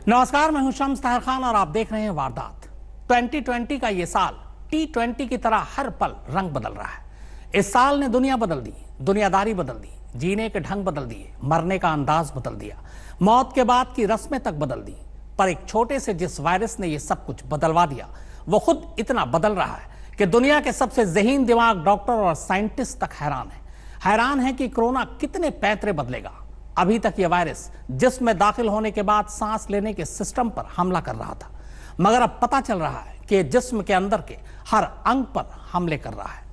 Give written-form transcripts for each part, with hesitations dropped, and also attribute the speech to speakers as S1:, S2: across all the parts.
S1: नमस्कार, मैं हूं शम्स ताहिर खान और आप देख रहे हैं वारदात। 2020 का ये साल T20 की तरह हर पल रंग बदल रहा है। इस साल ने दुनिया बदल दी, दुनियादारी बदल दी, जीने के ढंग बदल दिए, मरने का अंदाज बदल दिया, मौत के बाद की रस्में तक बदल दी। पर एक छोटे से जिस वायरस ने ये सब कुछ बदलवा दिया, वो खुद इतना बदल रहा है कि दुनिया के सबसे ज़हीन दिमाग डॉक्टर और साइंटिस्ट तक हैरान है कि कोरोना कितने पैंतरे बदलेगा। अभी तक ये वायरस जिस्म में दाखिल होने के बाद सांस लेने के सिस्टम पर हमला कर रहा था, मगर अब पता चल रहा है कि जिस्म के अंदर के हर अंग पर हमले कर रहा है।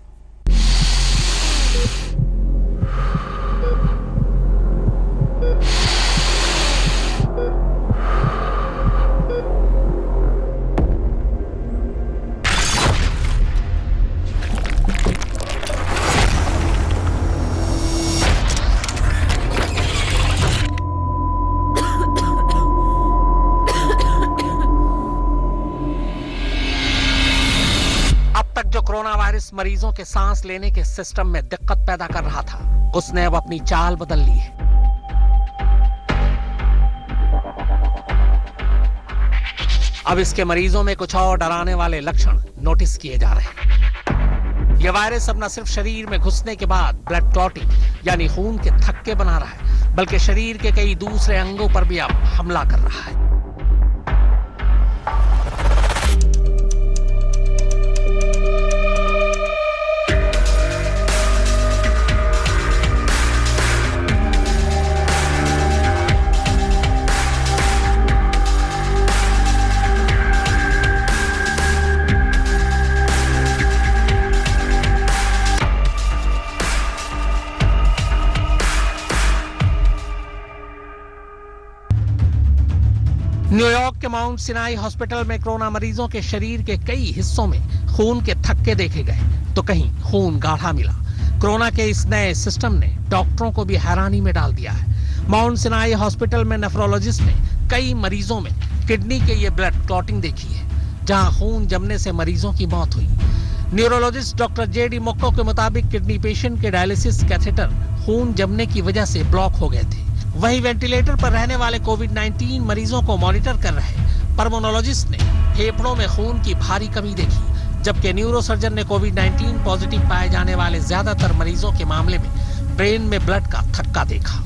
S1: जो कोरोना वायरस मरीजों के सांस लेने के सिस्टम में दिक्कत पैदा कर रहा था, उसने अब अपनी चाल बदल ली है। अब इसके मरीजों में कुछ और डराने वाले लक्षण नोटिस किए जा रहे हैं। यह वायरस अब न सिर्फ शरीर में घुसने के बाद ब्लड क्लॉटिंग यानी खून के थक्के बना रहा है, बल्कि शरीर के कई दूसरे अंगों पर भी अब हमला कर रहा है। न्यूयॉर्क के माउंट सिनाई हॉस्पिटल में कोरोना मरीजों के शरीर के कई हिस्सों में खून के थक्के देखे गए, तो कहीं खून गाढ़ा मिला। कोरोना के इस नए सिस्टम ने डॉक्टरों को भी हैरानी में डाल दिया है। माउंट सिनाई हॉस्पिटल में नेफ्रोलॉजिस्ट ने कई मरीजों में किडनी के ये ब्लड क्लॉटिंग देखी है, जहां खून जमने से मरीजों की मौत हुई। न्यूरोलॉजिस्ट डॉक्टर जेडी मोक्को के मुताबिक किडनी पेशेंट के डायलिसिस कैथेटर खून जमने की वजह से ब्लॉक हो गए थे। वहीं वेंटिलेटर पर रहने वाले कोविड-19 मरीजों को मॉनिटर कर रहे पल्मोनोलॉजिस्ट ने फेफड़ों में खून की भारी कमी देखी, जबकि न्यूरोसर्जन ने कोविड-19 पॉजिटिव पाए जाने वाले ज्यादातर मरीजों के मामले में ब्रेन में ब्लड का थक्का देखा।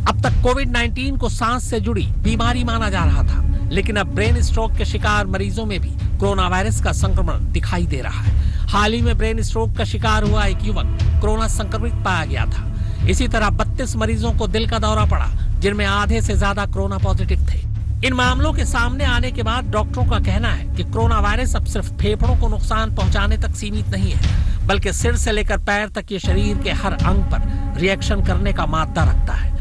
S1: अब तक कोविड-19 को सांस से जुड़ी बीमारी माना जा रहा था, लेकिन अब ब्रेन स्ट्रोक के शिकार मरीजों में भी कोरोना वायरस का संक्रमण दिखाई दे रहा है। हाल ही में ब्रेन स्ट्रोक का शिकार हुआ एक युवक कोरोना संक्रमित पाया गया था। इसी तरह 32 मरीजों को दिल का दौरा पड़ा, जिनमें आधे से ज्यादा कोरोना पॉजिटिव थे। इन मामलों के सामने आने के बाद डॉक्टरों का कहना है कि कोरोना वायरस अब सिर्फ फेफड़ों को नुकसान पहुंचाने तक सीमित नहीं है, बल्कि सिर से लेकर पैर तक ये शरीर के हर अंग पर रिएक्शन करने का मादा रखता है।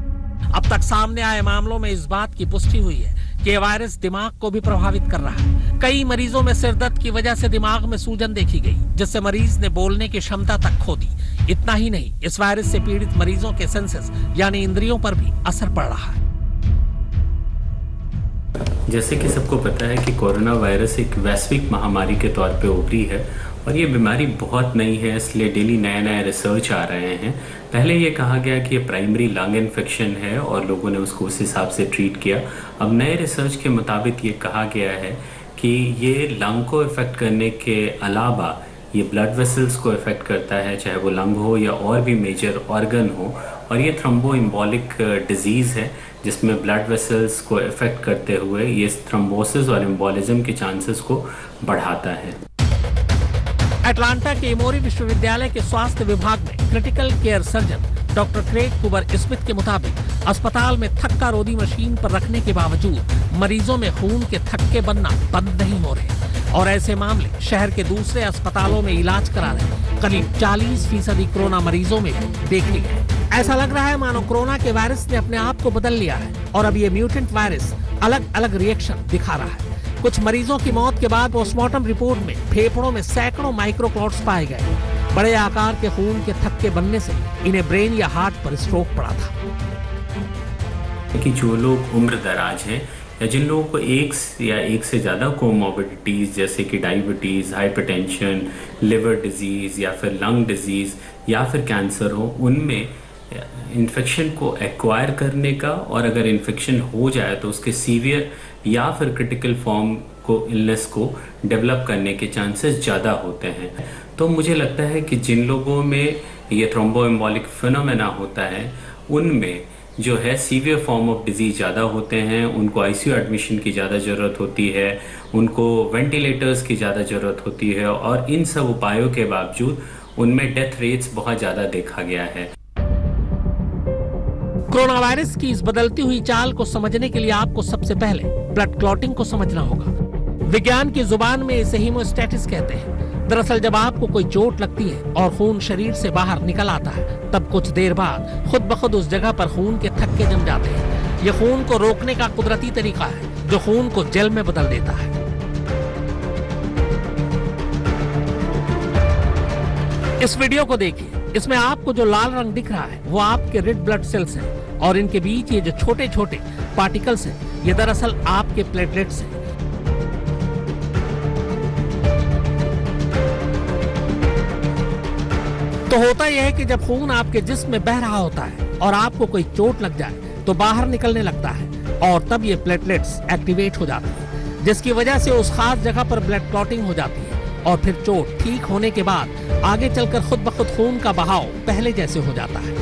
S1: अब तक सामने आए मामलों में इस बात की पुष्टि हुई है कि ये वायरस दिमाग को भी प्रभावित कर रहा है। कई मरीजों में सिर दर्द की वजह से दिमाग में सूजन देखी गई, जिससे मरीज ने बोलने की क्षमता तक खो दी। इतना ही नहीं, इस वायरस से पीड़ित मरीजों के सेंसेस यानी इंद्रियों पर भी असर पड़ रहा है।
S2: जैसे कि सबको पता है कि कोरोना वायरस एक वैश्विक महामारी के तौर पे उभरी है और ये बीमारी बहुत नई है, इसलिए डेली नया रिसर्च आ रहे हैं। पहले ये कहा गया कि ये प्राइमरी लंग इन्फेक्शन है और लोगों ने उसको उस हिसाब से ट्रीट किया। अब नए रिसर्च के मुताबिक ये कहा गया है कि ये लंग को इफेक्ट करने के अलावा ये ब्लड वेसल्स को इफेक्ट करता है, चाहे वो लंग हो या और भी मेजर ऑर्गन हो, और ये थ्रोम्बोएम्बोलिक डिजीज़ है जिसमें ब्लड वेसल्स को इफेक्ट करते हुए ये थ्रोम्बोसिस और एम्बोलिज्म के चांसेस को बढ़ाता है।
S1: अटलांटा के एमोरी विश्वविद्यालय के स्वास्थ्य विभाग में critical care surgeon doctor Craig Kuber Smith के मुताबिक अस्पताल में थक्का रोधी मशीन पर रखने के बावजूद मरीजों में खून के थक्के बनना बंद नहीं हो रहे, और ऐसे मामले शहर के दूसरे अस्पतालों में इलाज करा रहे करीब 40% कोरोना मरीजों में भी देखने गए। ऐसा लग रहा है मानो कोरोना के वायरस ने अपने आप को बदल लिया है और अब ये म्यूटेंट वायरस अलग अलग रिएक्शन दिखा रहा है। कुछ मरीजों की मौत के बाद पोस्टमार्टम रिपोर्ट में फेफड़ों में सैकड़ों माइक्रोक्लॉट्स पाए गए। बड़े आकार के खून के थक्के बनने से इन्हें ब्रेन या हार्ट पर स्ट्रोक पड़ा था।
S2: कि जो लोग उम्र दराज हैं या जिन लोगों को एक से ज़्यादा कोमॉर्बिडिटीज़ जैसे कि डायबिटीज़, हाइपरटेंशन, लिवर डिजीज़ या फिर लंग डिजीज़ या फिर कैंसर हो, उनमें इन्फेक्शन को एक्वायर करने का, और अगर इन्फेक्शन हो जाए तो उसके सीवियर या फिर क्रिटिकल फॉर्म को, इलनेस को डेवलप करने के चांसेस ज़्यादा होते हैं। तो मुझे लगता है कि जिन लोगों में ये थ्रोम्बोएम्बोलिक फिनोमेना होता है उनमें जो है सीवियर फॉर्म ऑफ डिजीज़ ज़्यादा होते हैं, उनको आईसीयू एडमिशन की ज़्यादा ज़रूरत होती है, उनको वेंटिलेटर्स की ज़्यादा ज़रूरत होती है, और इन सब उपायों के बावजूद उनमें डेथ रेट्स बहुत ज़्यादा देखा गया है।
S1: कोरोना वायरस की इस बदलती हुई चाल को समझने के लिए आपको सबसे पहले ब्लड क्लॉटिंग को समझना होगा। विज्ञान की जुबान में इसे हीमोस्टेटिस कहते हैं। दरअसल जब आपको कोई चोट लगती है और खून शरीर से बाहर निकल आता है, तब कुछ देर बाद खुद ब खुद उस जगह पर खून के थक्के जम जाते हैं। यह खून को रोकने का कुदरती तरीका है जो खून को जेल में बदल देता है। इस वीडियो को देखिए, इसमें आपको जो लाल रंग दिख रहा है वो आपके रेड ब्लड सेल्स हैं, और इनके बीच ये जो छोटे छोटे पार्टिकल्स हैं ये दरअसल आपके प्लेटलेट्स हैं। तो होता यह है कि जब खून आपके जिस्म में बह रहा होता है और आपको कोई चोट लग जाए तो बाहर निकलने लगता है, और तब ये प्लेटलेट्स एक्टिवेट हो जाते हैं, जिसकी वजह से उस खास जगह पर ब्लड क्लॉटिंग हो जाती है, और फिर चोट ठीक होने के बाद आगे चलकर खुद ब खुद खून का बहाव पहले जैसे हो जाता है।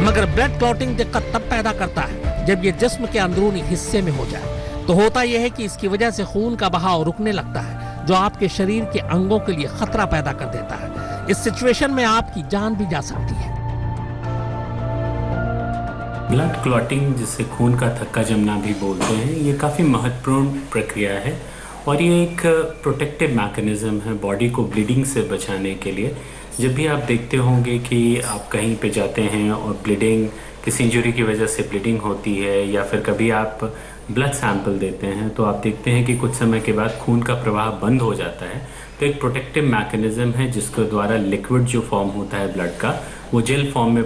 S1: मगर ब्लड क्लॉटिंग दिक्कत तब पैदा करता है जब ये जिस्म के अंदरूनी हिस्से में हो जाए। तो होता यह है कि इसकी वजह से खून का बहाव रुकने लगता है, जो आपके शरीर के अंगों के लिए खतरा पैदा कर देता है। इस सिचुएशन में आपकी जान भी जा सकती है।
S2: ब्लड क्लॉटिंग, जिसे खून का थक्का जमना भी बोलते हैं, ये काफ़ी महत्वपूर्ण प्रक्रिया है, और ये एक प्रोटेक्टिव मैकेनिज्म है बॉडी को ब्लीडिंग से बचाने के लिए। जब भी आप देखते होंगे कि आप कहीं पे जाते हैं और ब्लीडिंग, किसी इंजरी की वजह से ब्लीडिंग होती है, या फिर कभी आप ब्लड सैंपल देते हैं, तो आप देखते हैं कि कुछ समय के बाद खून का प्रवाह बंद हो जाता है। तो एक प्रोटेक्टिव मैकेनिज्म है जिसके द्वारा लिक्विड जो फॉर्म होता है ब्लड का, वो जेल फॉर्म में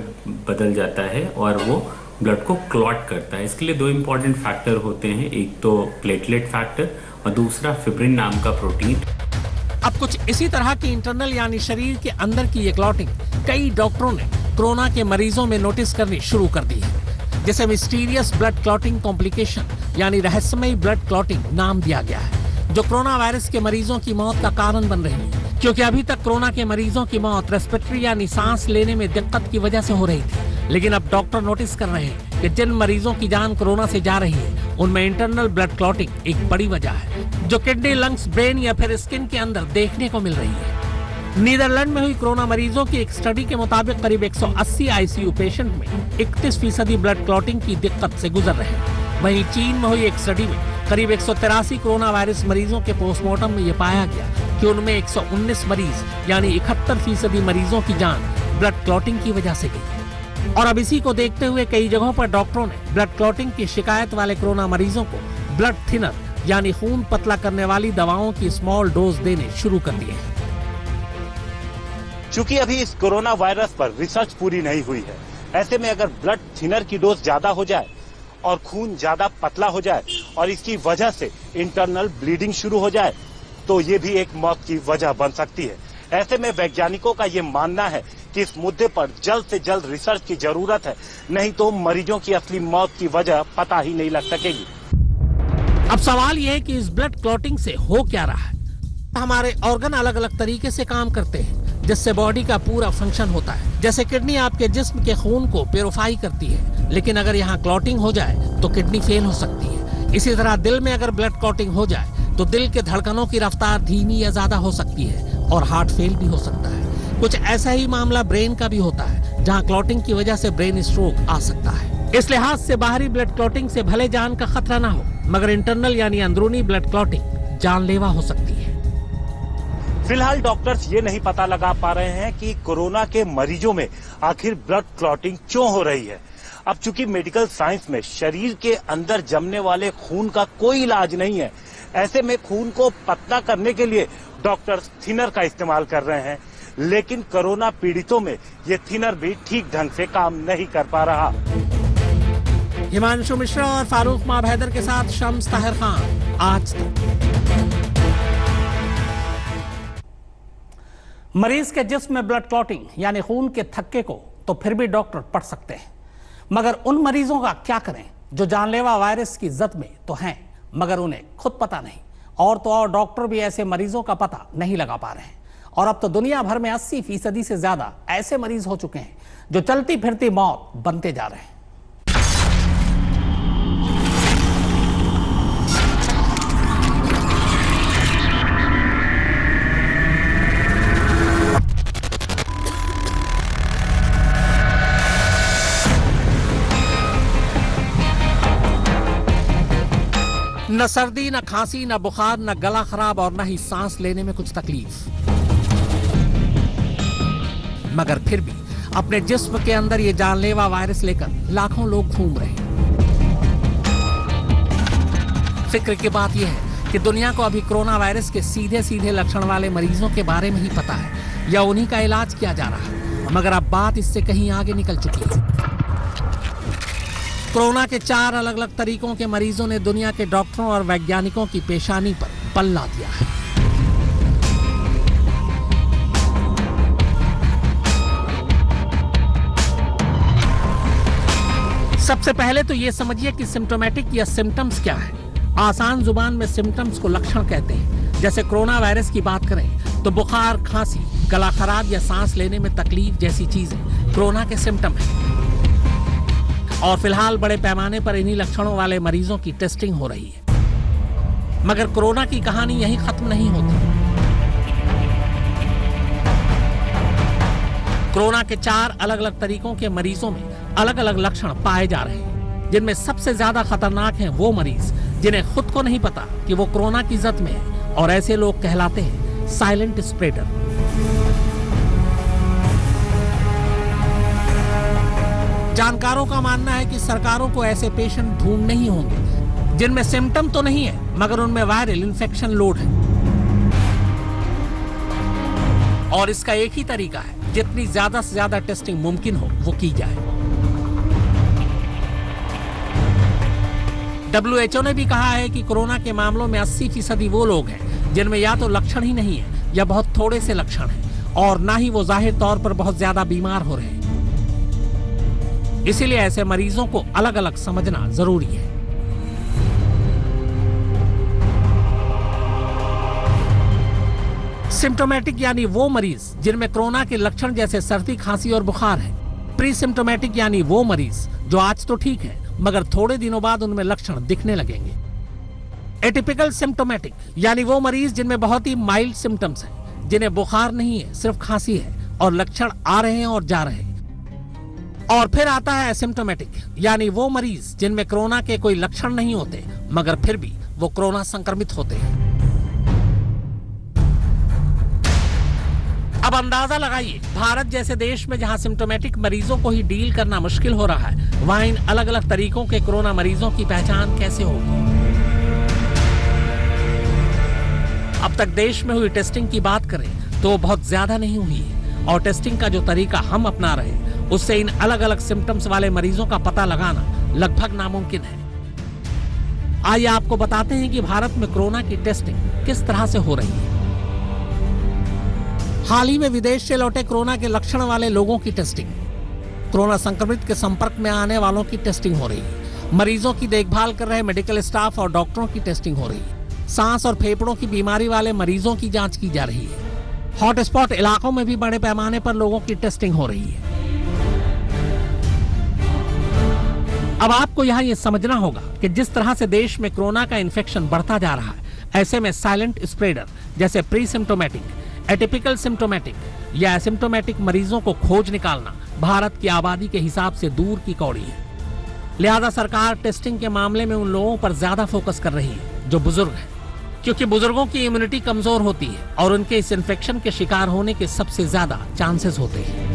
S2: बदल जाता है और वो ब्लड को क्लॉट करता है। इसके लिए दो इम्पॉर्टेंट फैक्टर होते हैं, एक तो प्लेटलेट फैक्टर और दूसरा फिब्रिन नाम का प्रोटीन।
S1: अब कुछ इसी तरह की इंटरनल यानी शरीर के अंदर की ये क्लॉटिंग कई डॉक्टरों ने कोरोना के मरीजों में नोटिस करनी शुरू कर दी है, जिसे मिस्टीरियस ब्लड क्लॉटिंग कॉम्प्लिकेशन यानी रहस्यमयी ब्लड क्लॉटिंग नाम दिया गया है, जो कोरोना वायरस के मरीजों की मौत का कारण बन रही है। क्योंकि अभी तक कोरोना के मरीजों की मौत रेस्पिरेटरी यानी सांस लेने में दिक्कत की वजह से हो रही थी, लेकिन अब डॉक्टर नोटिस कर रहे हैं कि जिन मरीजों की जान कोरोना से जा रही है उनमें इंटरनल ब्लड क्लॉटिंग एक बड़ी वजह है, जो किडनी, लंग्स, ब्रेन या फिर स्किन के अंदर देखने को मिल रही है। नीदरलैंड में हुई कोरोना मरीजों की एक स्टडी के मुताबिक करीब 180 आईसीयू पेशेंट में 31% ब्लड क्लॉटिंग की दिक्कत से गुजर रहे हैं। वहीं चीन में हुई एक स्टडी में करीब 183 कोरोना वायरस मरीजों के पोस्टमार्टम में यह पाया गया कि उनमें 119 मरीज यानी 71% मरीजों की जान ब्लड क्लॉटिंग की वजह से गई। और अब इसी को देखते हुए कई जगहों पर डॉक्टरों ने ब्लड क्लॉटिंग की शिकायत वाले कोरोना मरीजों को ब्लड थिनर यानी खून पतला करने वाली दवाओं की स्मॉल डोज देने शुरू कर दिए हैं।
S3: चूंकि अभी इस कोरोना वायरस पर रिसर्च पूरी नहीं हुई है, ऐसे में अगर ब्लड थिनर की डोज ज्यादा हो जाए और खून ज्यादा पतला हो जाए और इसकी वजह से इंटरनल ब्लीडिंग शुरू हो जाए, तो ये भी एक मौत की वजह बन सकती है। ऐसे में वैज्ञानिकों का ये मानना है कि इस मुद्दे पर जल्द से जल्द रिसर्च की जरूरत है, नहीं तो मरीजों की असली मौत की वजह पता ही नहीं लग सकेगी।
S1: अब सवाल यह है कि इस ब्लड क्लॉटिंग से हो क्या रहा है। हमारे ऑर्गन अलग अलग तरीके से काम करते हैं, जिससे बॉडी का पूरा फंक्शन होता है। जैसे किडनी आपके जिस्म के खून को प्योरीफाई करती है, लेकिन अगर यहाँ क्लॉटिंग हो जाए तो किडनी फेल हो सकती है। इसी तरह दिल में अगर ब्लड क्लॉटिंग हो जाए तो दिल के धड़कनों की रफ्तार धीमी या ज्यादा हो सकती है और हार्ट फेल भी हो सकता है। कुछ ऐसा ही मामला ब्रेन का भी होता है, जहाँ क्लॉटिंग की वजह से ब्रेन स्ट्रोक आ सकता है। इस लिहाज से बाहरी ब्लड क्लॉटिंग से भले जान का खतरा ना हो, मगर इंटरनल यानी अंदरूनी ब्लड क्लॉटिंग जानलेवा हो सकती है।
S3: फिलहाल डॉक्टर्स ये नहीं पता लगा पा रहे हैं कि कोरोना के मरीजों में आखिर ब्लड क्लॉटिंग क्यों हो रही है। अब चूंकि मेडिकल साइंस में शरीर के अंदर जमने वाले खून का कोई इलाज नहीं है, ऐसे में खून को पतला करने के लिए डॉक्टर्स थिनर का इस्तेमाल कर रहे हैं, लेकिन कोरोना पीड़ितों में ये थिनर भी ठीक ढंग से काम नहीं कर पा रहा।
S1: हिमांशु मिश्रा और फारूक माबहैदर के साथ शम्स ताहिर खान, आज तक। मरीज के जिस्म में ब्लड क्लॉटिंग यानी खून के थक्के को तो फिर भी डॉक्टर पढ़ सकते हैं, मगर उन मरीजों का क्या करें जो जानलेवा वायरस की जद में तो हैं मगर उन्हें खुद पता नहीं, और तो और डॉक्टर भी ऐसे मरीजों का पता नहीं लगा पा रहे हैं। और अब तो दुनिया भर में 80% से ज्यादा ऐसे मरीज हो चुके हैं जो चलती फिरती मौत बनते जा रहे हैं। न सर्दी, न खांसी, न बुखार, न गला खराब और न ही सांस लेने में कुछ तकलीफ, मगर फिर भी अपने जिस्म के अंदर ये जानलेवा वायरस लेकर लाखों लोग घूम रहे हैं। फिक्र की बात यह है कि दुनिया को अभी कोरोना वायरस के सीधे सीधे लक्षण वाले मरीजों के बारे में ही पता है या उन्हीं का इलाज किया जा रहा है, मगर अब बात इससे कहीं आगे निकल चुकी है। कोरोना के 4 अलग अलग तरीकों के मरीजों ने दुनिया के डॉक्टरों और वैज्ञानिकों की पेशानी पर पल्ला दिया है। सबसे पहले तो यह समझिए कि सिम्टोमेटिक या सिम्टम्स क्या है। आसान जुबान में सिम्टम्स को लक्षण कहते हैं। जैसे कोरोना वायरस की बात करें तो बुखार, खांसी, गला खराब या सांस लेने में तकलीफ जैसी चीजें कोरोना के सिम्टम हैं। और फिलहाल बड़े पैमाने पर इन्हीं लक्षणों वाले मरीजों की टेस्टिंग हो रही है। मगर कोरोना की कहानी यहीं खत्म नहीं होती। कोरोना के 4 अलग अलग तरीकों के मरीजों में अलग अलग लक्षण पाए जा रहे हैं, जिनमें सबसे ज्यादा खतरनाक हैं वो मरीज जिन्हें खुद को नहीं पता कि वो कोरोना की जद में है, और ऐसे लोग कहलाते हैं साइलेंट स्प्रेडर। जानकारों का मानना है कि सरकारों को ऐसे पेशेंट ढूंढने ही होंगे जिनमें सिम्टम तो नहीं है मगर उनमें वायरल इन्फेक्शन लोड है। और इसका एक ही तरीका है, जितनी ज्यादा से ज्यादा टेस्टिंग मुमकिन हो वो की जाए। WHO ने भी कहा है कि कोरोना के मामलों में 80% वो लोग हैं जिनमें या तो लक्षण ही नहीं है या बहुत थोड़े से लक्षण हैं, और ना ही वो जाहिर तौर पर बहुत ज्यादा बीमार हो रहे हैं। इसीलिए ऐसे मरीजों को अलग अलग समझना जरूरी है। सिम्टोमेटिक यानी वो मरीज जिनमें कोरोना के लक्षण जैसे सर्दी, खांसी और बुखार है। प्री सिम्टोमेटिक यानी वो मरीज जो आज तो ठीक है मगर थोड़े दिनों बाद उनमें लक्षण दिखने लगेंगे। एटिपिकल सिम्टोमेटिक यानी वो मरीज जिनमें बहुत ही माइल्ड सिम्टम्स हैं, जिन्हें बुखार नहीं है, सिर्फ खांसी है और लक्षण आ रहे हैं और जा रहे हैं। और फिर आता है एसिम्टोमेटिक यानी वो मरीज जिनमें कोरोना के कोई लक्षण नहीं होते मगर फिर भी वो कोरोना संक्रमित होते हैं। अब अंदाजा लगाइए, भारत जैसे देश में जहां सिम्टोमेटिक मरीजों को ही डील करना मुश्किल हो रहा है, वहां इन अलग अलग तरीकों के कोरोना मरीजों की पहचान कैसे होगी। अब तक देश में हुई टेस्टिंग की बात करें तो वो बहुत ज्यादा नहीं हुई है, और टेस्टिंग का जो तरीका हम अपना रहे हैं उससे इन अलग अलग सिम्टम्स वाले मरीजों का पता लगाना लगभग नामुमकिन है। आइए आपको बताते हैं कि भारत में कोरोना की टेस्टिंग किस तरह से हो रही है। हाल ही में विदेश से लौटे कोरोना के लक्षण वाले लोगों की टेस्टिंग, कोरोना संक्रमित के संपर्क में आने वालों की टेस्टिंग हो रही है, मरीजों की देखभाल कर रहे मेडिकल स्टाफ और डॉक्टरों की टेस्टिंग हो रही है, सांस और फेफड़ों की बीमारी वाले मरीजों की जांच की जा रही है, हॉटस्पॉट इलाकों में भी बड़े पैमाने पर लोगों की टेस्टिंग हो रही है। अब आपको यहाँ ये समझना होगा कि जिस तरह से देश में कोरोना का इन्फेक्शन बढ़ता जा रहा है, ऐसे में साइलेंट स्प्रेडर जैसे प्री सिम्टोमेटिक, एटिपिकल सिम्टोमेटिक या एसिम्टोमेटिक मरीजों को खोज निकालना भारत की आबादी के हिसाब से दूर की कौड़ी है। लिहाजा सरकार टेस्टिंग के मामले में उन लोगों पर ज्यादा फोकस कर रही है जो बुजुर्ग हैं, क्योंकि बुजुर्गों की इम्यूनिटी कमजोर होती है और उनके इस इन्फेक्शन के शिकार होने के सबसे ज्यादा चांसेस होते हैं।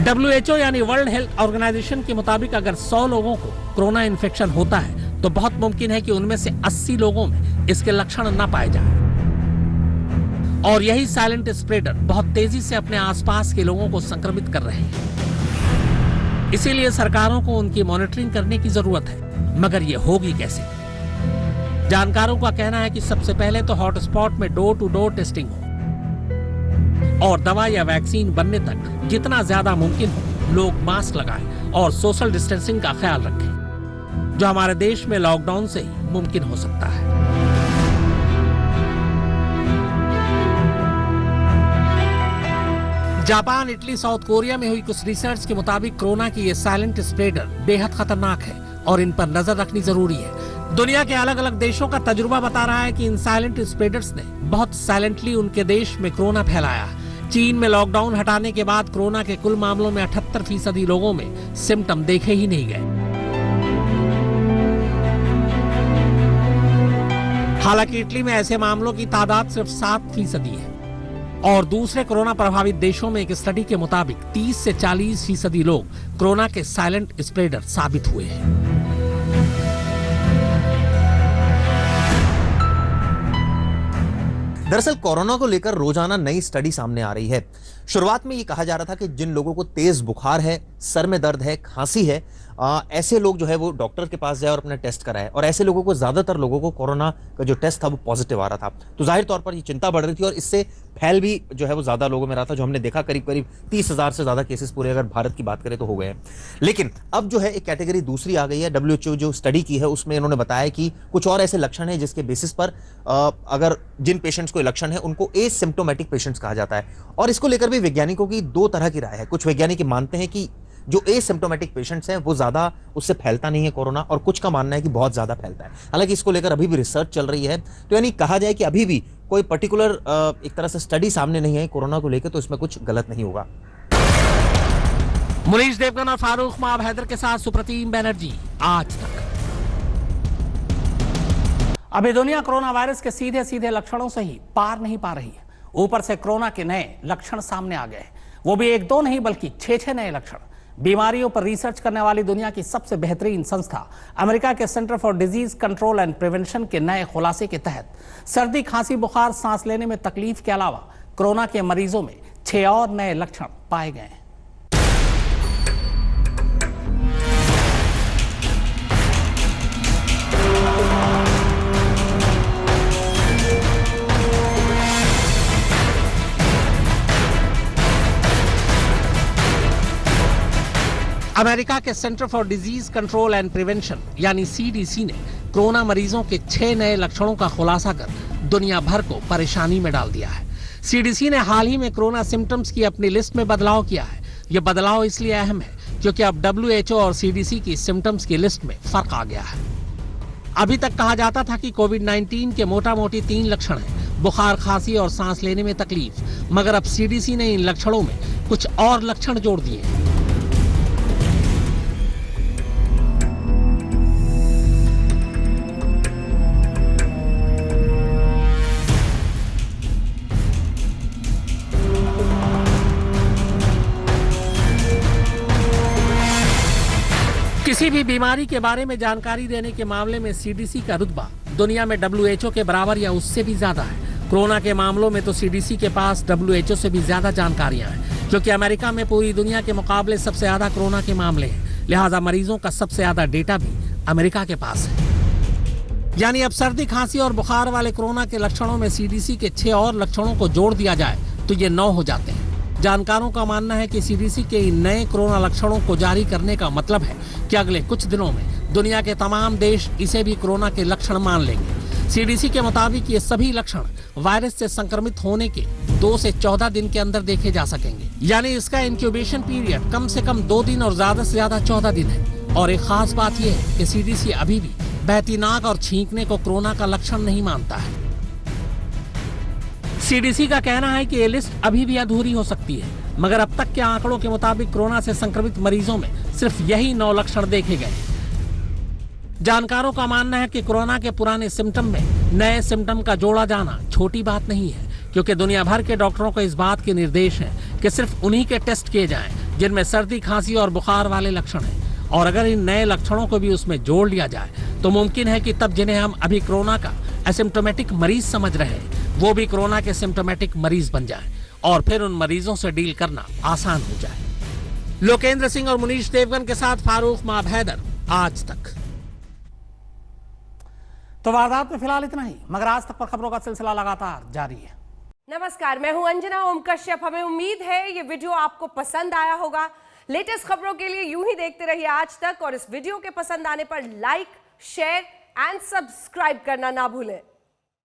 S1: WHO यानी वर्ल्ड हेल्थ ऑर्गेनाइजेशन के मुताबिक अगर 100 लोगों को कोरोना इन्फेक्शन होता है तो बहुत मुमकिन है कि उनमें से 80 लोगों में इसके लक्षण न पाए जाएं। और यही साइलेंट स्प्रेडर बहुत तेजी से अपने आसपास के लोगों को संक्रमित कर रहे हैं। इसीलिए सरकारों को उनकी मॉनिटरिंग करने की जरूरत है, मगर ये होगी कैसे? जानकारों का कहना है कि सबसे पहले तो हॉटस्पॉट में डोर टू डोर टेस्टिंग हो और दवा या वैक्सीन बनने तक जितना ज्यादा मुमकिन हो लोग मास्क लगाएं और सोशल डिस्टेंसिंग का ख्याल रखें, जो हमारे देश में लॉकडाउन से ही मुमकिन हो सकता है। जापान, इटली, साउथ कोरिया में हुई कुछ रिसर्च के मुताबिक कोरोना की ये साइलेंट स्प्रेडर बेहद खतरनाक है और इन पर नजर रखनी जरूरी है। दुनिया के अलग अलग देशों का तजुर्बा बता रहा है कि इन साइलेंट स्प्रेडर्स ने बहुत साइलेंटली उनके देश में कोरोना फैलाया। चीन में लॉकडाउन हटाने के बाद कोरोना के कुल मामलों में 78% लोगों में सिम्टम देखे ही नहीं गए। हालांकि इटली में ऐसे मामलों की तादाद सिर्फ 7% है और दूसरे कोरोना प्रभावित देशों में एक स्टडी के मुताबिक 30 से 40% लोग कोरोना के साइलेंट स्प्रेडर साबित हुए हैं।
S4: दरअसल कोरोना को लेकर रोजाना नई स्टडी सामने आ रही है। शुरुआत में ये कहा जा रहा था कि जिन लोगों को तेज बुखार है, सर में दर्द है, खांसी है, ऐसे लोग जो है वो डॉक्टर के पास जाए और अपना टेस्ट कराए, और ऐसे लोगों को ज्यादातर लोगों को कोरोना का जो टेस्ट था वो पॉजिटिव आ रहा था। तो जाहिर तौर पर ये चिंता बढ़ रही थी और इससे फैल भी जो है वो ज्यादा लोगों में रहा था। जो हमने देखा करीब करीब 30,000 से ज्यादा केसेस पूरे अगर भारत की बात करें तो हो गए हैं। लेकिन अब जो है एक कैटेगरी दूसरी आ गई है। WHO जो स्टडी की है उसमें इन्होंने बताया कि कुछ और ऐसे लक्षण हैं जिसके बेसिस पर अगर जिन पेशेंट्स को लक्षण है उनको एसिम्प्टोमेटिक पेशेंट्स कहा जाता है। और इसको लेकर भी वैज्ञानिकों की दो तरह की राय है। कुछ वैज्ञानिक मानते हैं कि जो एसिम्प्टोमेटिक पेशेंट्स हैं वो ज्यादा उससे फैलता नहीं है कोरोना, और कुछ का मानना है कि बहुत ज्यादा फैलता है। हालांकि इसको लेकर अभी भी रिसर्च चल रही है। तो यानी कहा जाए कि अभी भी कोई पर्टिकुलर एक तरह से स्टडी सामने नहीं है कोरोना को लेकर, तो इसमें कुछ गलत नहीं होगा।
S1: मुनीश देवगन और फारूक माब हैदर के साथ सुप्रतीम बैनर्जी, आज तक। अभी दुनिया कोरोना वायरस के सीधे सीधे लक्षणों से ही पार नहीं पा रही है। ऊपर से कोरोना के नए लक्षण सामने आ गए, वो भी 1-2 नहीं बल्कि 6 नए लक्षण। बीमारियों पर रिसर्च करने वाली दुनिया की सबसे बेहतरीन संस्था अमेरिका के centre for disease control and prevention के नए खुलासे के तहत सर्दी, खांसी, बुखार, सांस लेने में तकलीफ के अलावा कोरोना के मरीजों में 6 और नए लक्षण पाए गए हैं। अमेरिका के centre for disease control and prevention यानी CDC ने कोरोना मरीजों के 6 नए लक्षणों का खुलासा कर दुनिया भर को परेशानी में डाल दिया है। CDC ने हाल ही में कोरोना सिम्टम्स की अपनी लिस्ट में बदलाव किया है। यह बदलाव इसलिए अहम है क्योंकि अब WHO और CDC की सिम्टम्स की लिस्ट में फर्क आ गया है। अभी तक कहा जाता था कि कोविड-19 के मोटा मोटी 3 लक्षण हैं: बुखार, खांसी और सांस लेने में तकलीफ। मगर अब CDC ने इन लक्षणों में कुछ और लक्षण जोड़ दिए हैं। किसी भी बीमारी के बारे में जानकारी देने के मामले में CDC का रुतबा दुनिया में WHO के बराबर या उससे भी ज्यादा है। कोरोना के मामलों में तो CDC के पास WHO से भी ज्यादा जानकारियां हैं, क्योंकि अमेरिका में पूरी दुनिया के मुकाबले सबसे ज्यादा कोरोना के मामले हैं। लिहाजा मरीजों का सबसे ज्यादा डेटा भी अमेरिका के पास है। यानी अब सर्दी, खांसी और बुखार वाले कोरोना के लक्षणों में CDC के 6 और लक्षणों को जोड़ दिया जाए तो ये 9 हो जाते हैं। जानकारों का मानना है कि CDC के इन नए कोरोना लक्षणों को जारी करने का मतलब है कि अगले कुछ दिनों में दुनिया के तमाम देश इसे भी कोरोना के लक्षण मान लेंगे। CDC के मुताबिक ये सभी लक्षण वायरस से संक्रमित होने के 2 से 14 दिन के अंदर देखे जा सकेंगे। यानी इसका इंक्यूबेशन पीरियड कम से कम 2 दिन और ज्यादा से ज्यादा 14 दिन है। और एक खास बात यह है कि CDC अभी भी बहती नाक और छींकने को कोरोना का लक्षण नहीं मानता है। CDC का कहना है कि ये लिस्ट अभी भी अधूरी हो सकती है, मगर अब तक के आंकड़ों के मुताबिक कोरोना से संक्रमित मरीजों में सिर्फ यही 9 लक्षण देखे गए। जानकारों का मानना है कि कोरोना के पुराने सिम्टम में नए सिम्टम का जोड़ा जाना छोटी बात नहीं है, क्योंकि दुनिया भर के डॉक्टरों को इस बात के निर्देश हैं कि सिर्फ उन्हीं के टेस्ट किए जाएं जिनमें सर्दी, खांसी और बुखार वाले लक्षण हैं। और अगर इन नए लक्षणों को भी उसमें जोड़ लिया जाए तो मुमकिन है कि तब जिन्हें हम अभी कोरोना का एसिम्प्टोमेटिक मरीज समझ रहे हैं वो भी कोरोना के सिम्प्टोमेटिक मरीज बन जाएं और फिर उन मरीजों से डील करना आसान हो जाए। लोकेंद्र सिंह और मुनीश देवगन के साथ फारूक माब हैदर, आज तक। तो वारदात में फिलहाल इतना ही, मगर आज तक पर खबरों का सिलसिला लगातार जारी है।
S5: नमस्कार, मैं हूं अंजना ओम कश्यप। हमें उम्मीद है ये वीडियो आपको पसंद आया होगा। लेटेस्ट खबरों के लिए यूं ही देखते रहिए आज तक, और इस वीडियो के पसंद आने पर लाइक, शेयर एंड सब्सक्राइब करना ना भूलें।